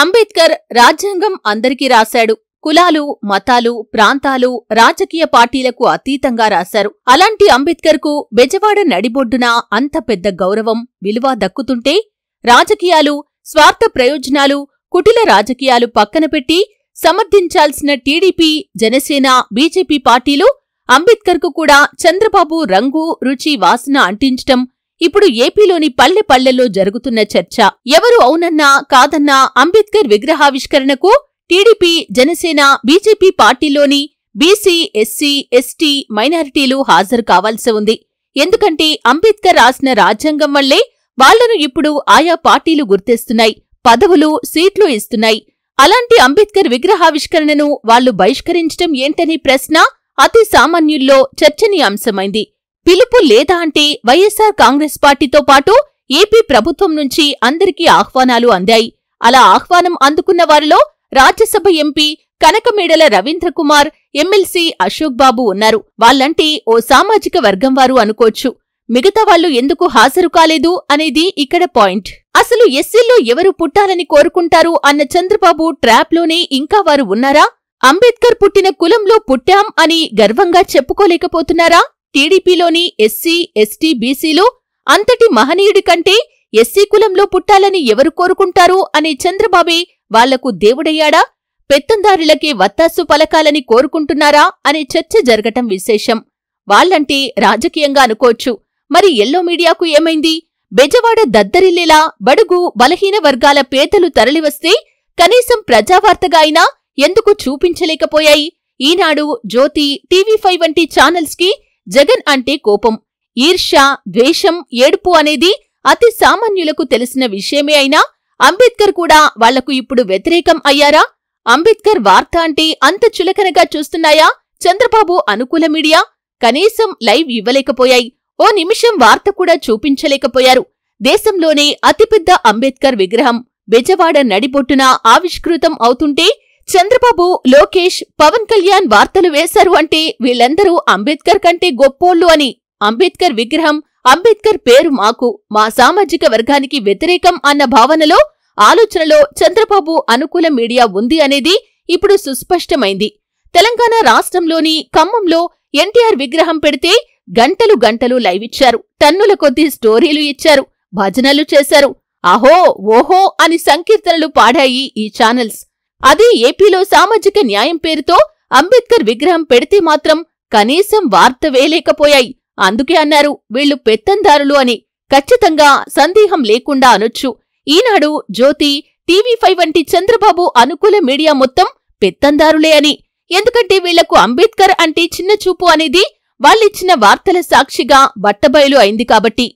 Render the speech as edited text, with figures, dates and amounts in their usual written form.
అంబేద్కర్ రాజ్యాంగం అందరికీ రాశాడు. కులాలు, మతాలు, ప్రాంతాలు, రాజకీయ పార్టీలకు అతీతంగా రాశారు. అలాంటి అంబేద్కర్కు బెజవాడ నడిబొడ్డున అంత పెద్ద గౌరవం, విలువ దక్కుతుంటే రాజకీయాలు, స్వార్థ ప్రయోజనాలు, కుటిల రాజకీయాలు పక్కన పెట్టి సమర్థించాల్సిన టీడీపీ, జనసేన, బీజేపీ పార్టీలు అంబేద్కర్కు కూడా చంద్రబాబు రంగు, రుచి, వాసన అంటించటం ఇప్పుడు ఏపీలోని పల్లె పల్లెల్లో జరుగుతున్న చర్చ. ఎవరు అవునన్నా కాదన్నా అంబేద్కర్ విగ్రహావిష్కరణకు టీడీపీ, జనసేన, బీజేపీ పార్టీలోని బీసీ, ఎస్సీ, ఎస్టీ, మైనారిటీలు హాజరు కావాల్సి ఉంది. ఎందుకంటే అంబేద్కర్ రాసిన రాజ్యాంగం వల్లే వాళ్లను ఇప్పుడు ఆయా పార్టీలు గుర్తిస్తున్నాయి, పదవులు, సీట్లు ఇస్తున్నాయి. అలాంటి అంబేద్కర్ విగ్రహావిష్కరణను వాళ్లు బహిష్కరించటం ఏంటనే ప్రశ్న అతి సామాన్యుల్లో చర్చనీయాంశమైంది. పిలుపు లేదా అంటే వైఎస్సార్ కాంగ్రెస్ పార్టీతో పాటు ఏపీ ప్రభుత్వం నుంచి అందరికీ ఆహ్వానాలు అందాయి. అలా ఆహ్వానం అందుకున్న వారిలో రాజ్యసభ ఎంపీ కనకమేడల రవీంద్రకుమార్, ఎమ్మెల్సీ అశోక్ బాబు ఉన్నారు. వాళ్లంటే ఓ సామాజిక వర్గం వారు అనుకోవచ్చు. మిగతా వాళ్లు ఎందుకు హాజరు కాలేదు అనేది ఇక్కడ పాయింట్. అసలు ఎస్సీల్లో ఎవరు పుట్టాలని కోరుకుంటారు అన్న చంద్రబాబు ట్రాప్లోనే ఇంకా వారు ఉన్నారా? అంబేద్కర్ పుట్టిన కులంలో పుట్టాం అని గర్వంగా చెప్పుకోలేకపోతున్నారా? టీడీపీలోని ఎస్సీ, ఎస్టీ, బీసీలు అంతటి మహనీయుడి కంటే ఎస్సీ కులంలో పుట్టాలని ఎవరు కోరుకుంటారు అనే చంద్రబాబే వాళ్లకు దేవుడయ్యాడా? పెత్తందారులకే వత్తాసు పలకాలని కోరుకుంటున్నారా అనే చర్చ జరగటం విశేషం. వాళ్లంటే రాజకీయంగా అనుకోవచ్చు. మరి ఎల్లో మీడియాకు ఏమైంది? బెజవాడ దద్దరిల్లేలా బడుగు, బలహీన వర్గాల పేదలు తరలివస్తే కనీసం ప్రజావార్తగా అయినా ఎందుకు చూపించలేకపోయాయి? ఈనాడు, జ్యోతి, టీవీ5 వంటి ఛానల్స్ కి జగన్ అంటే కోపం, ఈర్ష్య, ద్వేషం, ఏడుపు అనేది అతి సామాన్యులకు తెలిసిన విషయమే అయినా అంబేద్కర్ కూడా వాళ్లకు ఇప్పుడు వ్యతిరేకం అయ్యారా? అంబేద్కర్ వార్త అంటే అంత చులకనగా చూస్తున్నాయా చంద్రబాబు అనుకూల మీడియా? కనీసం లైవ్ ఇవ్వలేకపోయాయి. ఓ నిమిషం వార్త కూడా చూపించలేకపోయారు. దేశంలోనే అతిపెద్ద అంబేద్కర్ విగ్రహం బెజవాడ నడిబొట్టున ఆవిష్కృతం అవుతుంటే చంద్రబాబు, లోకేష్, పవన్ కళ్యాణ్ వార్తలు వేశారు అంటే వీళ్లందరూ అంబేద్కర్ కంటే గొప్పోళ్లు అని. అంబేద్కర్ విగ్రహం, అంబేద్కర్ పేరు మాకు, మా సామాజిక వర్గానికి వ్యతిరేకం అన్న భావనలో, ఆలోచనలో చంద్రబాబు అనుకూల మీడియా ఉంది అనేది ఇప్పుడు సుస్పష్టమైంది. తెలంగాణ రాష్ట్రంలోని ఖమ్మంలో ఎన్టీఆర్ విగ్రహం పెడితే గంటలు గంటలు లైవ్ ఇచ్చారు, టన్నుల కొద్దీ స్టోరీలు ఇచ్చారు, భజనలు చేశారు, అహో ఓహో అని సంకీర్తనలు పాడాయి ఈ ఛానల్స్. అదే ఏపీలో సామాజిక న్యాయం పేరుతో అంబేద్కర్ విగ్రహం పెడితే మాత్రం కనీసం వార్త వేయలేకపోయాయి. అందుకే అన్నారు వీళ్లు పెత్తందారులు అని. ఖచ్చితంగా సందేహం లేకుండా అనొచ్చు. ఈనాడు, జ్యోతి, టీవీ5 వంటి చంద్రబాబు అనుకూల మీడియా మొత్తం పెత్తందారులే అని. ఎందుకంటే వీళ్లకు అంబేద్కర్ అంటే చిన్నచూపు అనేది వాళ్ళిచ్చిన వార్తల సాక్షిగా బట్టబయలు అయింది కాబట్టి.